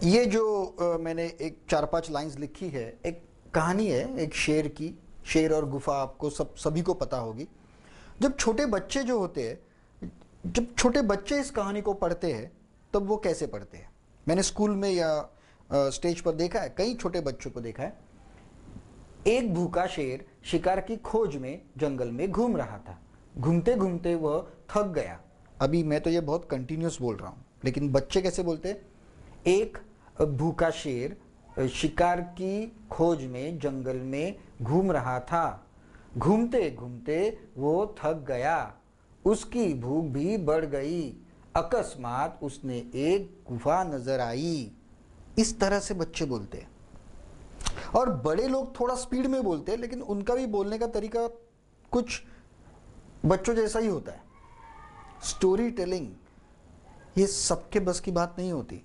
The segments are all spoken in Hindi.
ये जो मैंने एक 4-5 लाइंस लिखी है, एक कहानी है एक शेर की। शेर और गुफा आपको सभी को पता होगी। जब छोटे बच्चे जो होते हैं, जब छोटे बच्चे इस कहानी को पढ़ते हैं तब वो कैसे पढ़ते हैं। मैंने स्कूल में या स्टेज पर देखा है, कई छोटे बच्चों को देखा है। एक भूखा शेर शिकार की खोज में जंगल में घूम रहा था। घूमते घूमते वह थक गया। अभी मैं तो ये बहुत कंटिन्यूस बोल रहा हूँ, लेकिन बच्चे कैसे बोलते हैं? एक भूखा शेर शिकार की खोज में जंगल में घूम रहा था। घूमते घूमते वो थक गया, उसकी भूख भी बढ़ गई। अकस्मात उसने एक गुफा नजर आई। इस तरह से बच्चे बोलते हैं। और बड़े लोग थोड़ा स्पीड में बोलते हैं, लेकिन उनका भी बोलने का तरीका कुछ बच्चों जैसा ही होता है। स्टोरी टेलिंग ये सबके बस की बात नहीं होती।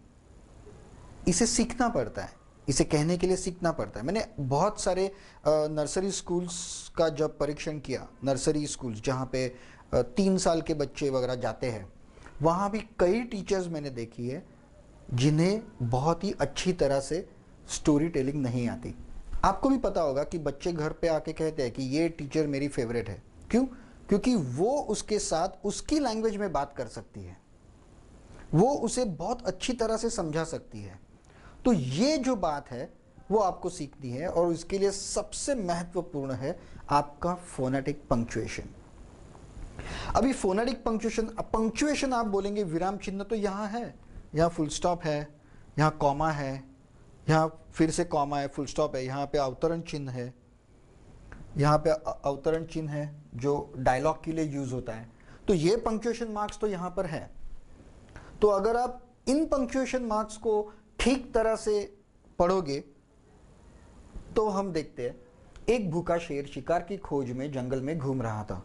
इसे सीखना पड़ता है, इसे कहने के लिए सीखना पड़ता है। मैंने बहुत सारे नर्सरी स्कूल्स का जब परीक्षण किया, नर्सरी स्कूल्स जहाँ पे 3 साल के बच्चे वगैरह जाते हैं, वहाँ भी कई टीचर्स मैंने देखी है जिन्हें बहुत ही अच्छी तरह से स्टोरी टेलिंग नहीं आती। आपको भी पता होगा कि बच्चे घर पे आके कहते हैं कि ये टीचर मेरी फेवरेट है। क्यों? क्योंकि वो उसके साथ उसकी लैंग्वेज में बात कर सकती है, वो उसे बहुत अच्छी तरह से समझा सकती है। तो ये जो बात है वो आपको सीखनी है, और इसके लिए सबसे महत्वपूर्ण है आपका फोनेटिक पंक्चुएशन। अभी फोनेटिक पंक्चुएशन आप बोलेंगे विराम चिन्ह तो यहाँ है, यहाँ फुल स्टॉप है, यहाँ कॉमा है, यहाँ फिर से कॉमा है, फुल स्टॉप है, यहाँ पे अवतरण चिन्ह है, यहाँ पे अवतरण चिन्ह है जो डायलॉग के लिए यूज होता है। तो ये पंक्चुएशन मार्क्स तो यहाँ पर है। तो अगर आप इन पंक्चुएशन मार्क्स को ठीक तरह से पढ़ोगे तो हम देखते हैं, एक भूखा शेर शिकार की खोज में जंगल में घूम रहा था।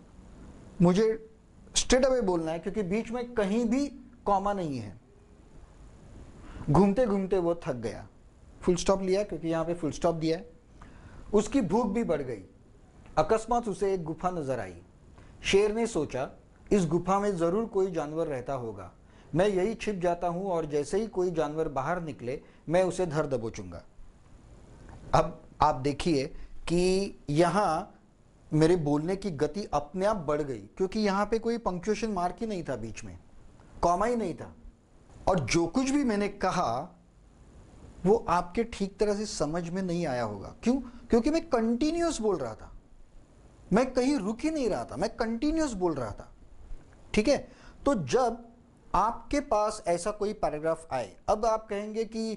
मुझे स्ट्रेट अवे बोलना है क्योंकि बीच में कहीं भी कॉमा नहीं है। घूमते घूमते वो थक गया, फुल स्टॉप लिया क्योंकि यहाँ पे फुल स्टॉप दिया है। उसकी भूख भी बढ़ गई। अकस्मात उसे एक गुफा नजर आई। शेर ने सोचा, इस गुफा में जरूर कोई जानवर रहता होगा। मैं यही छिप जाता हूं और जैसे ही कोई जानवर बाहर निकले मैं उसे धर दबोचूंगा। अब आप देखिए कि यहां मेरे बोलने की गति अपने आप बढ़ गई क्योंकि यहां पे कोई पंक्चुएशन मार्क ही नहीं था, बीच में कॉमा ही नहीं था। और जो कुछ भी मैंने कहा वो आपके ठीक तरह से समझ में नहीं आया होगा। क्यों? क्योंकि मैं कंटिन्यूअस बोल रहा था, मैं कहीं रुक ही नहीं रहा था, मैं कंटिन्यूअस बोल रहा था। ठीक है? तो जब आपके पास ऐसा कोई पैराग्राफ आए, अब आप कहेंगे कि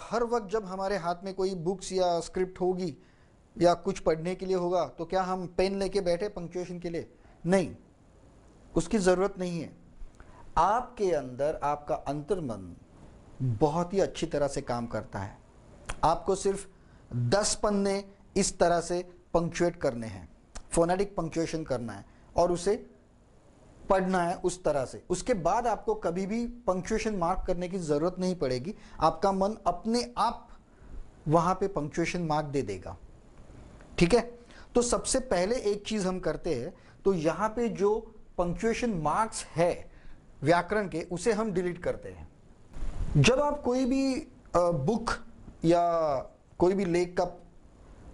हर वक्त जब हमारे हाथ में कोई बुक्स या स्क्रिप्ट होगी या कुछ पढ़ने के लिए होगा तो क्या हम पेन लेके बैठे पंक्चुएशन के लिए? नहीं, उसकी ज़रूरत नहीं है। आपके अंदर आपका अंतर्मन बहुत ही अच्छी तरह से काम करता है। आपको सिर्फ 10 पन्ने इस तरह से पंक्चुएट करने हैं, फोनेटिक पंक्चुएशन करना है और उसे पढ़ना है उस तरह से। उसके बाद आपको कभी भी पंक्चुएशन मार्क करने की जरूरत नहीं पड़ेगी। आपका मन अपने आप वहां पे पंक्चुएशन मार्क दे देगा। ठीक है? तो सबसे पहले एक चीज हम करते हैं, तो यहां पे जो पंक्चुएशन मार्क्स है व्याकरण के, उसे हम डिलीट करते हैं। जब आप कोई भी बुक या कोई भी लेख का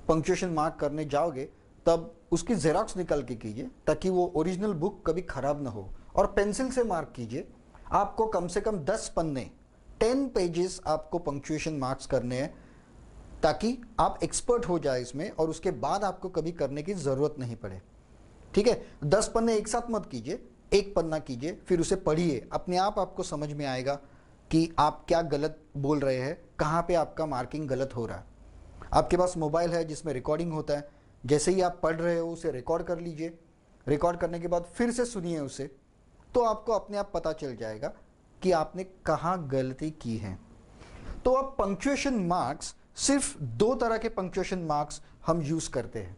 पंक्चुएशन मार्क करने जाओगे तब उसकी जेरॉक्स निकाल के कीजिए ताकि वो ओरिजिनल बुक कभी खराब ना हो, और पेंसिल से मार्क कीजिए। आपको कम से कम 10 पन्ने, 10 पेजेस आपको पंक्चुएशन मार्क्स करने हैं ताकि आप एक्सपर्ट हो जाए इसमें, और उसके बाद आपको कभी करने की जरूरत नहीं पड़े। ठीक है? 10 पन्ने एक साथ मत कीजिए, एक पन्ना कीजिए, फिर उसे पढ़िए। अपने आप आपको समझ में आएगा कि आप क्या गलत बोल रहे हैं, कहाँ पे आपका मार्किंग गलत हो रहा है। आपके पास मोबाइल है जिसमें रिकॉर्डिंग होता है, जैसे ही आप पढ़ रहे हो उसे रिकॉर्ड कर लीजिए। रिकॉर्ड करने के बाद फिर से सुनिए उसे, तो आपको अपने आप पता चल जाएगा कि आपने कहाँ गलती की है। तो अब पंक्चुएशन मार्क्स, सिर्फ 2 तरह के पंक्चुएशन मार्क्स हम यूज करते हैं।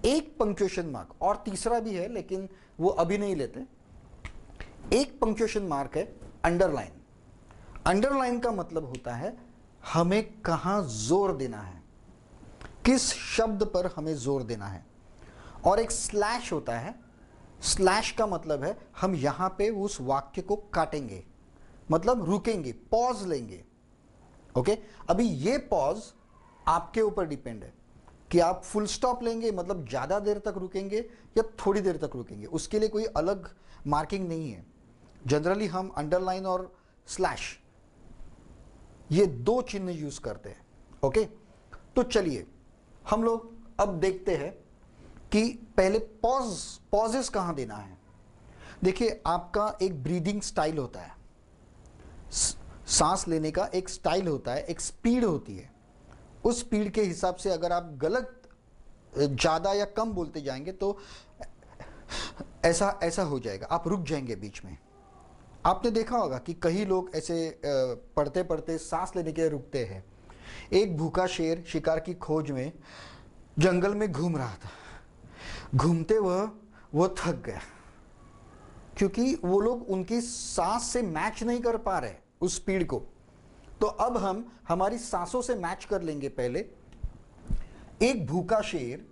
एक पंक्चुएशन मार्क, और तीसरा भी है लेकिन वो अभी नहीं लेते। एक पंक्चुएशन मार्क है अंडरलाइन। अंडरलाइन का मतलब होता है हमें कहाँ जोर देना है, किस शब्द पर हमें जोर देना है। और एक स्लैश होता है। स्लैश का मतलब है हम यहां पे उस वाक्य को काटेंगे, मतलब रुकेंगे, पॉज लेंगे। ओके, अभी ये पॉज आपके ऊपर डिपेंड है कि आप फुल स्टॉप लेंगे, मतलब ज्यादा देर तक रुकेंगे या थोड़ी देर तक रुकेंगे। उसके लिए कोई अलग मार्किंग नहीं है। जनरली हम अंडरलाइन और स्लैश ये दो चिन्ह यूज करते हैं। ओके, तो चलिए हम लोग अब देखते हैं कि पहले पॉजेस कहां देना है। देखिए, आपका एक ब्रीदिंग स्टाइल होता है, सांस लेने का एक स्टाइल होता है, एक स्पीड होती है। उस स्पीड के हिसाब से अगर आप गलत ज़्यादा या कम बोलते जाएंगे तो ऐसा हो जाएगा, आप रुक जाएंगे बीच में। आपने देखा होगा कि कई लोग ऐसे पढ़ते पढ़ते सांस लेने के लिए रुकते हैं। एक भूखा शेर शिकार की खोज में जंगल में घूम रहा था। घूमते वो थक गया, क्योंकि वो लोग उनकी सांस से मैच नहीं कर पा रहे उस स्पीड को। तो अब हम हमारी सांसों से मैच कर लेंगे। पहले एक भूखा शेर,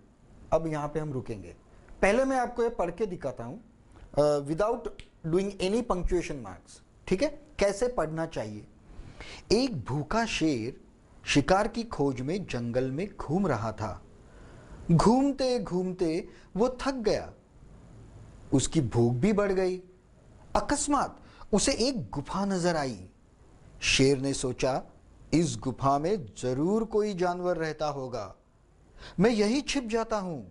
अब यहां पे हम रुकेंगे। पहले मैं आपको ये पढ़ के दिखाता हूं without doing any punctuation marks, ठीक है, कैसे पढ़ना चाहिए। एक भूखा शेर शिकार की खोज में जंगल में घूम रहा था। घूमते घूमते वो थक गया, उसकी भूख भी बढ़ गई। अकस्मात उसे एक गुफा नजर आई। शेर ने सोचा, इस गुफा में जरूर कोई जानवर रहता होगा, मैं यही छिप जाता हूं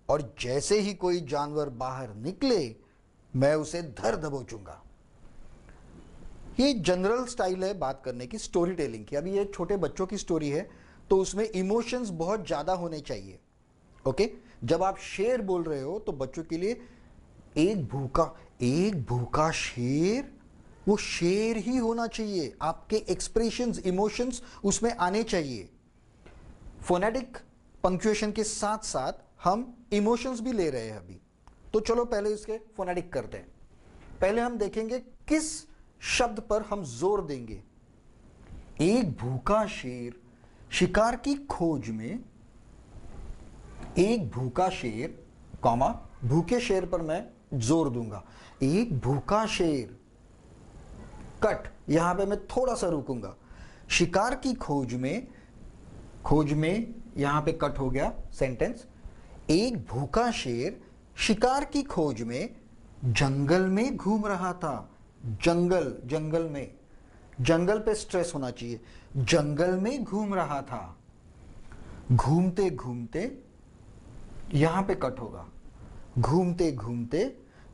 और जैसे ही कोई जानवर बाहर निकले मैं उसे धर दबोचूंगा। ये जनरल स्टाइल है बात करने की, स्टोरी टेलिंग की। अभी ये छोटे बच्चों की स्टोरी है तो उसमें इमोशंस बहुत ज्यादा होने चाहिए। ओके, जब आप शेर बोल रहे हो तो बच्चों के लिए एक भूखा शेर, वो शेर ही होना चाहिए। आपके एक्सप्रेशंस, इमोशंस उसमें आने चाहिए। फोनेटिक पंक्चुएशन के साथ साथ हम इमोशंस भी ले रहे हैं अभी। तो चलो पहले इसके फोनेटिक करते हैं। पहले हम देखेंगे किस शब्द पर हम जोर देंगे। एक भूखा शेर शिकार की खोज में, एक भूखा शेर कॉमा, भूखे शेर पर मैं जोर दूंगा। एक भूखा शेर, कट, यहां पे मैं थोड़ा सा रुकूंगा। शिकार की खोज में यहां पे कट हो गया सेंटेंस। एक भूखा शेर शिकार की खोज में जंगल में घूम रहा था। जंगल में, जंगल पे स्ट्रेस होना चाहिए। जंगल में घूम रहा था। घूमते घूमते, यहां पे कट होगा। घूमते घूमते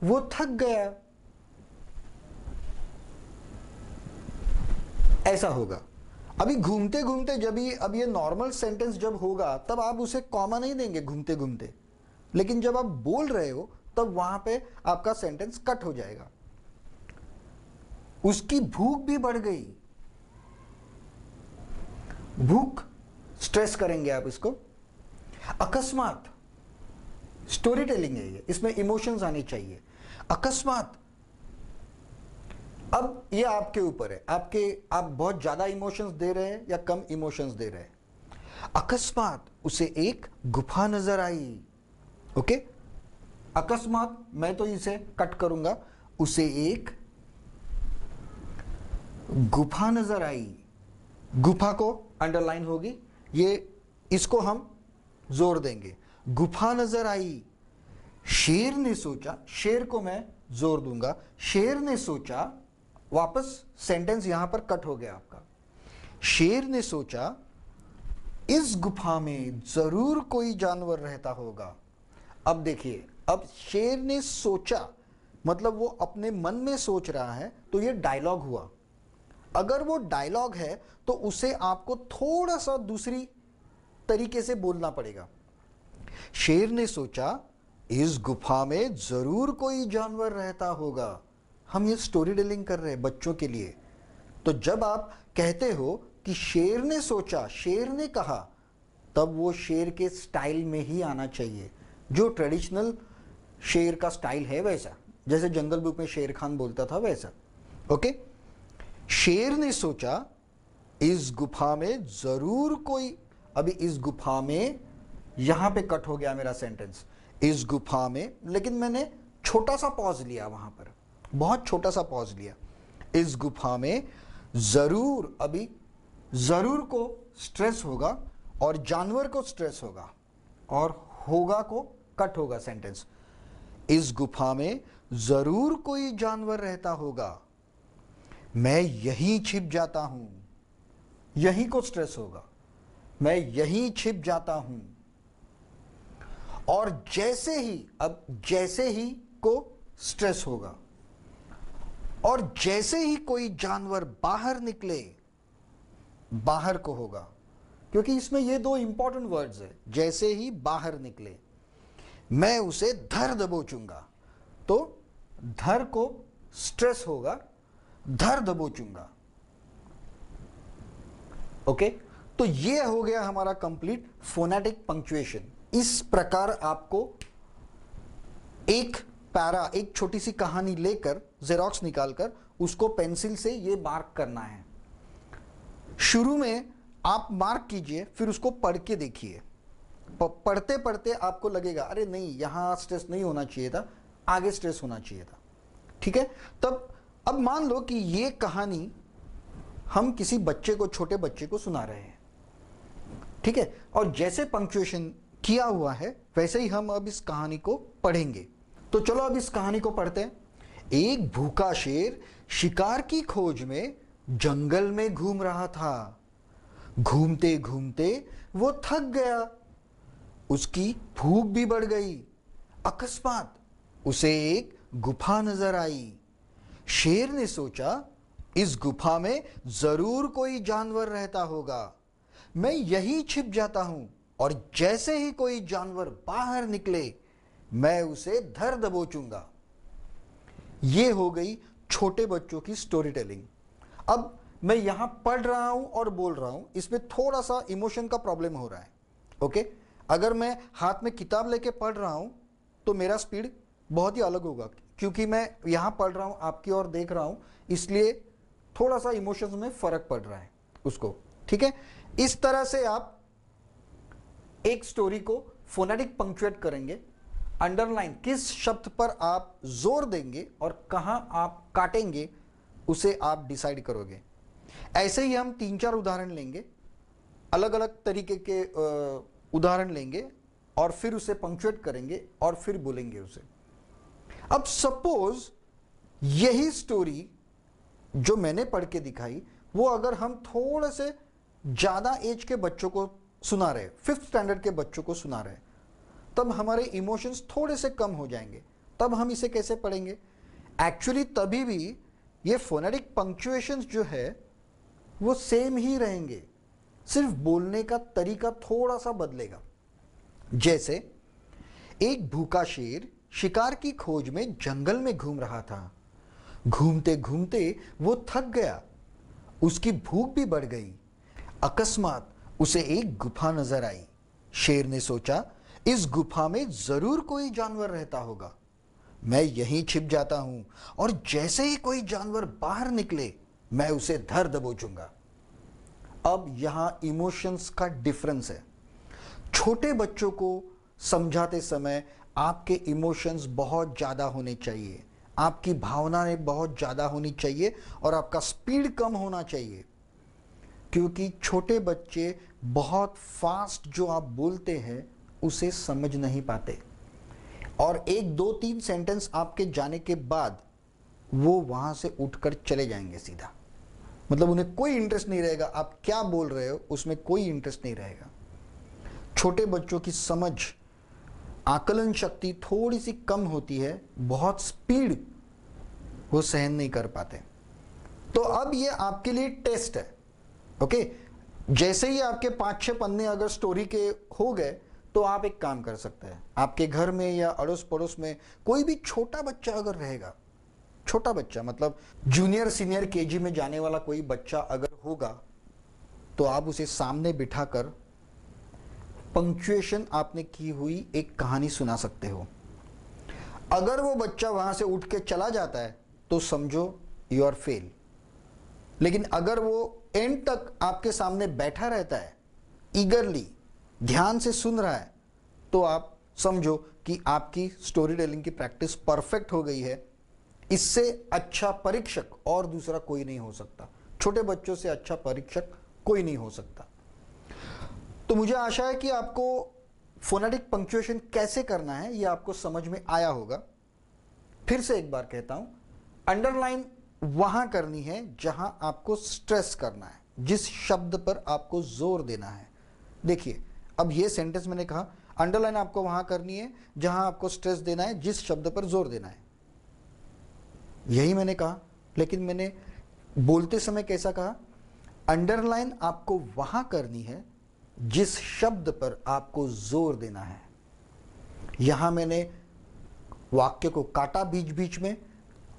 वो थक गया, ऐसा होगा। अभी घूमते घूमते अब ये नॉर्मल सेंटेंस जब होगा तब आप उसे कॉमा नहीं देंगे घूमते घूमते, लेकिन जब आप बोल रहे हो तब वहां पे आपका सेंटेंस कट हो जाएगा। उसकी भूख भी बढ़ गई। भूख, स्ट्रेस करेंगे आप इसको। अकस्मात, स्टोरी टेलिंग है ये, इसमें इमोशंस आने चाहिए। अकस्मात, अब ये आपके ऊपर है, आप बहुत ज्यादा इमोशंस दे रहे हैं या कम इमोशंस दे रहे हैं। अकस्मात उसे एक गुफा नजर आई। ओके, अकस्मात मैं तो इसे कट करूंगा, उसे एक गुफा नजर आई। गुफा को अंडरलाइन होगी, ये इसको हम जोर देंगे। गुफा नजर आई। शेर ने सोचा, शेर को मैं जोर दूंगा। शेर ने सोचा, वापस सेंटेंस यहां पर कट हो गया आपका। शेर ने सोचा, इस गुफा में जरूर कोई जानवर रहता होगा। अब देखिए, अब शेर ने सोचा मतलब वो अपने मन में सोच रहा है, तो ये डायलॉग हुआ। अगर वो डायलॉग है तो उसे आपको थोड़ा सा दूसरी तरीके से बोलना पड़ेगा। शेर ने सोचा, इस गुफा में जरूर कोई जानवर रहता होगा। हम ये स्टोरी टेलिंग कर रहे हैं बच्चों के लिए। तो जब आप कहते हो कि शेर ने सोचा, शेर ने कहा, तब वो शेर के स्टाइल में ही आना चाहिए, जो ट्रेडिशनल शेर का स्टाइल है वैसा, जैसे जंगल बुक में शेर खान बोलता था वैसा। ओके, शेर ने सोचा, इस गुफा में जरूर कोई, अभी इस गुफा में, यहां पे कट हो गया मेरा सेंटेंस, इस गुफा में, लेकिन मैंने छोटा सा पॉज लिया वहां पर, बहुत छोटा सा पॉज लिया। इस गुफा में जरूर, अभी जरूर को स्ट्रेस होगा और जानवर को स्ट्रेस होगा और होगा को कट होगा सेंटेंस। इस गुफा में जरूर कोई जानवर रहता होगा, मैं यहीं छिप जाता हूं। यहीं को स्ट्रेस होगा, मैं यहीं छिप जाता हूं। और जैसे ही, अब जैसे ही को स्ट्रेस होगा और जैसे ही कोई जानवर बाहर निकले, बाहर को होगा, क्योंकि इसमें ये दो इंपॉर्टेंट वर्ड्स है, जैसे ही बाहर निकले, मैं उसे धर दबोचूंगा। तो धर को स्ट्रेस होगा, धर दबोचूंगा। ओके, तो ये हो गया हमारा कंप्लीट फोनेटिक पंक्चुएशन। इस प्रकार आपको एक पैरा, एक छोटी सी कहानी लेकर, जेरोक्स निकालकर उसको पेंसिल से ये मार्क करना है। शुरू में आप मार्क कीजिए, फिर उसको पढ़ के देखिए। पढ़ते पढ़ते आपको लगेगा अरे नहीं, यहां स्ट्रेस नहीं होना चाहिए था, आगे स्ट्रेस होना चाहिए था। ठीक है, तब अब मान लो कि ये कहानी हम किसी बच्चे को, छोटे बच्चे को सुना रहे हैं। ठीक है, और जैसे पंक्चुएशन किया हुआ है वैसे ही हम अब इस कहानी को पढ़ेंगे। तो चलो अब इस कहानी को पढ़ते हैं। एक भूखा शेर शिकार की खोज में जंगल में घूम रहा था। घूमते घूमते वो थक गया, उसकी भूख भी बढ़ गई। अकस्मात उसे एक गुफा नजर आई। शेर ने सोचा, इस गुफा में जरूर कोई जानवर रहता होगा, मैं यहीं छिप जाता हूं और जैसे ही कोई जानवर बाहर निकले, मैं उसे धर दबोचूंगा। ये हो गई छोटे बच्चों की स्टोरी टेलिंग। अब मैं यहां पढ़ रहा हूं और बोल रहा हूं, इसमें थोड़ा सा इमोशन का प्रॉब्लम हो रहा है। ओके, अगर मैं हाथ में किताब लेके पढ़ रहा हूं तो मेरा स्पीड बहुत ही अलग होगा, क्योंकि मैं यहां पढ़ रहा हूं, आपकी ओर देख रहा हूं, इसलिए थोड़ा सा इमोशंस में फर्क पड़ रहा है उसको। ठीक है, इस तरह से आप एक स्टोरी को फोनेटिक पंक्चुएट करेंगे। अंडरलाइन किस शब्द पर आप जोर देंगे और कहां आप काटेंगे, उसे आप डिसाइड करोगे। ऐसे ही हम 3-4 उदाहरण लेंगे, अलग अलग तरीके के उदाहरण लेंगे और फिर उसे पंक्चुएट करेंगे और फिर बोलेंगे उसे। अब सपोज यही स्टोरी जो मैंने पढ़ के दिखाई, वो अगर हम थोड़े से ज्यादा एज के बच्चों को सुना रहे, 5th स्टैंडर्ड के बच्चों को सुना रहे, तब हमारे इमोशंस थोड़े से कम हो जाएंगे। तब हम इसे कैसे पढ़ेंगे? एक्चुअली तभी भी ये फोनेटिक पंक्चुएशंस जो है वो सेम ही रहेंगे, सिर्फ बोलने का तरीका थोड़ा सा बदलेगा। जैसे एक भूखा शेर शिकार की खोज में जंगल में घूम रहा था। घूमते घूमते वो थक गया, उसकी भूख भी बढ़ गई। अकस्मात उसे एक गुफा नजर आई। शेर ने सोचा, इस गुफा में जरूर कोई जानवर रहता होगा, मैं यहीं छिप जाता हूं और जैसे ही कोई जानवर बाहर निकले, मैं उसे धर दबोचूंगा। अब यहां इमोशंस का डिफरेंस है। छोटे बच्चों को समझाते समय आपके इमोशंस बहुत ज्यादा होने चाहिए, आपकी भावनाएं बहुत ज्यादा होनी चाहिए और आपका स्पीड कम होना चाहिए, क्योंकि छोटे बच्चे बहुत फास्ट जो आप बोलते हैं उसे समझ नहीं पाते और 1, 2, 3 सेंटेंस आपके जाने के बाद वो वहां से उठकर चले जाएंगे सीधा। मतलब उन्हें कोई इंटरेस्ट नहीं रहेगा, आप क्या बोल रहे हो उसमें कोई इंटरेस्ट नहीं रहेगा। छोटे बच्चों की समझ, आकलन शक्ति थोड़ी सी कम होती है, बहुत स्पीड वो सहन नहीं कर पाते। तो अब ये आपके लिए टेस्ट है। ओके, जैसे ही आपके 5-6 पन्ने अगर स्टोरी के हो गए तो आप एक काम कर सकते हैं, आपके घर में या अड़ोस पड़ोस में कोई भी छोटा बच्चा अगर रहेगा, छोटा बच्चा मतलब जूनियर सीनियर केजी में जाने वाला कोई बच्चा अगर होगा, तो आप उसे सामने बिठाकर पंक्चुएशन आपने की हुई एक कहानी सुना सकते हो। अगर वो बच्चा वहां से उठ के चला जाता है तो समझो यू आर फेल, लेकिन अगर वो एंड तक आपके सामने बैठा रहता है, ईगरली ध्यान से सुन रहा है, तो आप समझो कि आपकी स्टोरी टेलिंग की प्रैक्टिस परफेक्ट हो गई है। इससे अच्छा परीक्षक और दूसरा कोई नहीं हो सकता, छोटे बच्चों से अच्छा परीक्षक कोई नहीं हो सकता। तो मुझे आशा है कि आपको फोनेटिक पंक्चुएशन कैसे करना है यह आपको समझ में आया होगा। फिर से एक बार कहता हूं, अंडरलाइन वहां करनी है जहां आपको स्ट्रेस करना है, जिस शब्द पर आपको जोर देना है। देखिए, अब यह सेंटेंस मैंने कहा, अंडरलाइन आपको वहां करनी है जहां आपको स्ट्रेस देना है, जिस शब्द पर जोर देना है। यही मैंने कहा, लेकिन मैंने बोलते समय कैसा कहा? अंडरलाइन आपको वहां करनी है जिस शब्द पर आपको जोर देना है। यहां मैंने वाक्य को काटा बीच बीच में,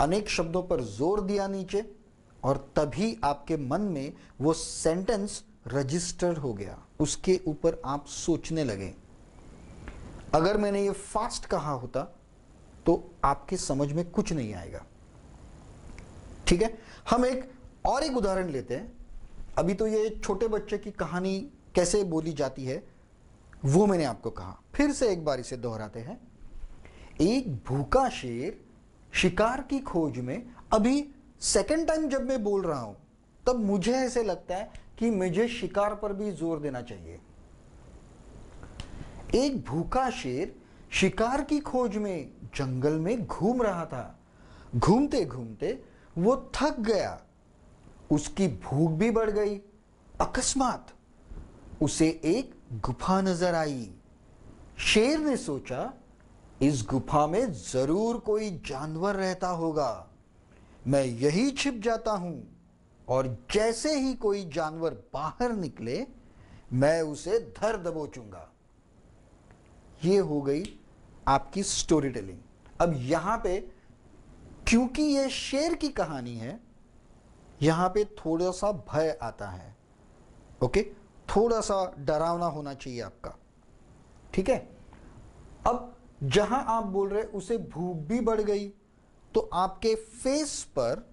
अनेक शब्दों पर जोर दिया नीचे, और तभी आपके मन में वो सेंटेंस रजिस्टर हो गया, उसके ऊपर आप सोचने लगे। अगर मैंने ये फास्ट कहा होता तो आपके समझ में कुछ नहीं आएगा। ठीक है, हम एक उदाहरण लेते हैं। अभी तो ये छोटे बच्चे की कहानी कैसे बोली जाती है वो मैंने आपको कहा, फिर से एक बार इसे दोहराते हैं। एक भूखा शेर शिकार की खोज में, अभी सेकंड टाइम जब मैं बोल रहा हूं तब मुझे ऐसे लगता है कि मुझे शिकार पर भी जोर देना चाहिए। एक भूखा शेर शिकार की खोज में जंगल में घूम रहा था। घूमते घूमते वो थक गया, उसकी भूख भी बढ़ गई। अकस्मात उसे एक गुफा नजर आई। शेर ने सोचा, इस गुफा में जरूर कोई जानवर रहता होगा, मैं यही छिप जाता हूं, और जैसे ही कोई जानवर बाहर निकले मैं उसे धर दबोचूंगा। ये हो गई आपकी स्टोरी टेलिंग। अब यहां पे क्योंकि ये शेर की कहानी है, यहां पे थोड़ा सा भय आता है। ओके, थोड़ा सा डरावना होना चाहिए आपका। ठीक है, अब जहां आप बोल रहे उसे भूख भी बढ़ गई, तो आपके फेस पर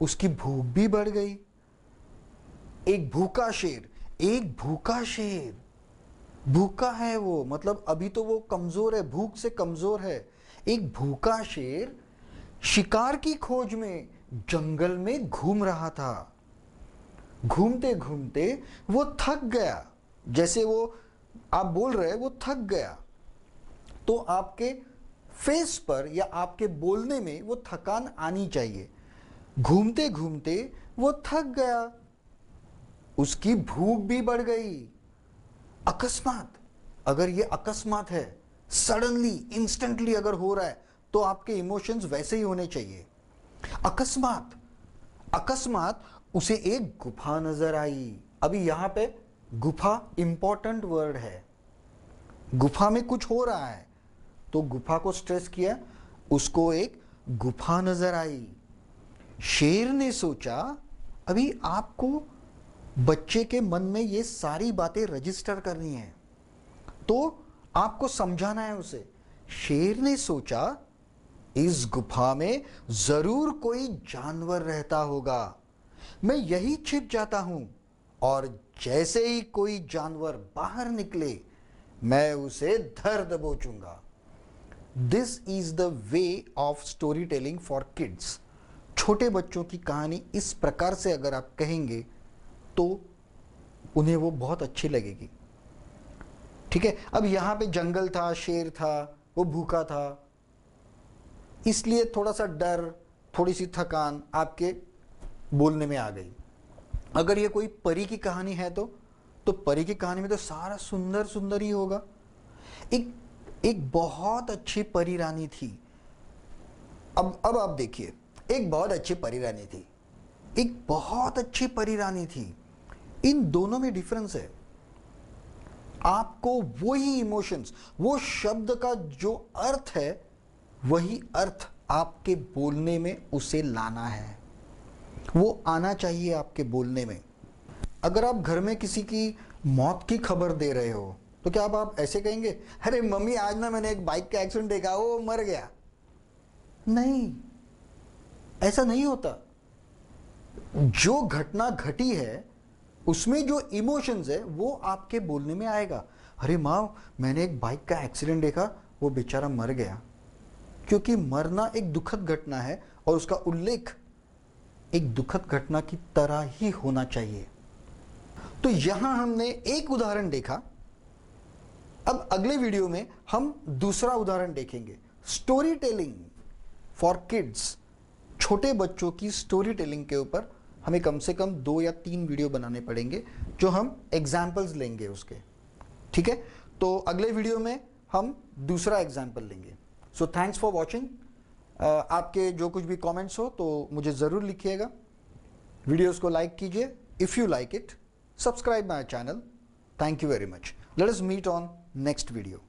उसकी भूख भी बढ़ गई। एक भूखा शेर, एक भूखा शेर, भूखा है वो, मतलब अभी तो वो कमजोर है, भूख से कमजोर है। एक भूखा शेर शिकार की खोज में जंगल में घूम रहा था। घूमते घूमते वो थक गया, जैसे वो आप बोल रहे वो थक गया, तो आपके फेस पर या आपके बोलने में वो थकान आनी चाहिए। घूमते घूमते वो थक गया, उसकी भूख भी बढ़ गई। अकस्मात, अगर ये अकस्मात है, सडनली इंस्टेंटली अगर हो रहा है, तो आपके इमोशंस वैसे ही होने चाहिए। अकस्मात, अकस्मात उसे एक गुफा नजर आई। अभी यहां पे गुफा इंपॉर्टेंट वर्ड है। गुफा में कुछ हो रहा है तो गुफा को स्ट्रेस किया, उसको एक गुफा नजर आई। शेर ने सोचा, अभी आपको बच्चे के मन में ये सारी बातें रजिस्टर करनी है, तो आपको समझाना है उसे। शेर ने सोचा, इस गुफा में जरूर कोई जानवर रहता होगा, मैं यही छिप जाता हूं, और जैसे ही कोई जानवर बाहर निकले मैं उसे धर दबोचूंगा। This is the way of story telling for kids. छोटे बच्चों की कहानी इस प्रकार से अगर आप कहेंगे तो उन्हें वो बहुत अच्छी लगेगी। ठीक है, अब यहां पे जंगल था, शेर था, वो भूखा था, इसलिए थोड़ा सा डर, थोड़ी सी थकान आपके बोलने में आ गई। अगर ये कोई परी की कहानी है तो परी की कहानी में तो सारा सुंदर सुंदर ही होगा। एक बहुत अच्छी परी रानी थी। अब आप देखिए, एक बहुत अच्छी परी रानी थी, एक बहुत अच्छी परी रानी थी। इन दोनों में डिफरेंस है। आपको वही इमोशंस, वो शब्द का जो अर्थ है, वही अर्थ आपके बोलने में उसे लाना है, वो आना चाहिए आपके बोलने में। अगर आप घर में किसी की मौत की खबर दे रहे हो तो क्या आप ऐसे कहेंगे, अरे मम्मी आज ना मैंने एक बाइक का एक्सीडेंट देखा, वो मर गया? नहीं, ऐसा नहीं होता। जो घटना घटी है उसमें जो इमोशंस है वो आपके बोलने में आएगा। अरे माँ, मैंने एक बाइक का एक्सीडेंट देखा, वो बेचारा मर गया। क्योंकि मरना एक दुखद घटना है और उसका उल्लेख एक दुखद घटना की तरह ही होना चाहिए। तो यहां हमने एक उदाहरण देखा। अब अगले वीडियो में हम दूसरा उदाहरण देखेंगे, स्टोरी टेलिंग फॉर किड्स। छोटे बच्चों की स्टोरी टेलिंग के ऊपर हमें कम से कम 2 या 3 वीडियो बनाने पड़ेंगे, जो हम एग्जाम्पल्स लेंगे उसके। ठीक है, तो अगले वीडियो में हम दूसरा एग्जाम्पल लेंगे। So thanks for watching. आपके जो कुछ भी कमेंट्स हो तो मुझे ज़रूर लिखिएगा। वीडियोस को लाइक कीजिए। If you like it, subscribe my channel. Thank you very much. Let us meet on next video.